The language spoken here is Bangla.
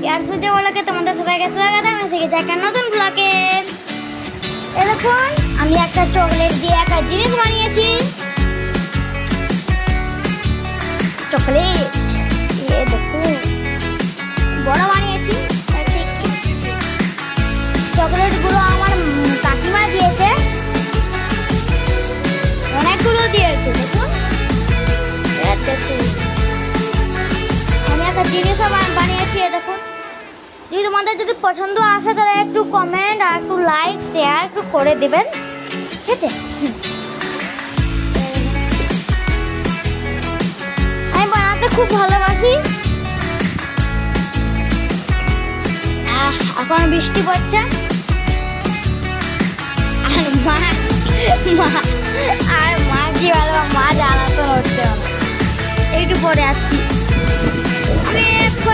ইয়ার সূর্য বলাকে তোমাদের সবাইকে স্বাগত। আমি শিখেছি একটা নতুন ব্লগে। দেখুন আমি একটা চকলেট দিয়ে একটা জিনিস বানিয়েছি। চকলেট দেখুন বড় বানিয়েছি। চকলেটগুলো আমার কাকিমা দিয়েছে, অনেকগুলো দিয়েছে। দেখুন দেখুন আমি একটা জিনিসও বানিয়েছি। দেখুন যদি তোমাদের যদি পছন্দ আসে তাহলে একটু কমেন্ট আর একটু লাইক শেয়ার একটু করে দেবেন, ঠিক আছে? আমি বানাতে খুব ভালোবাসি। এখন বৃষ্টি পড়ছে আর মা কি ভালো, মা জ্বালাতন হচ্ছে। একটু পরে আসছি আমি।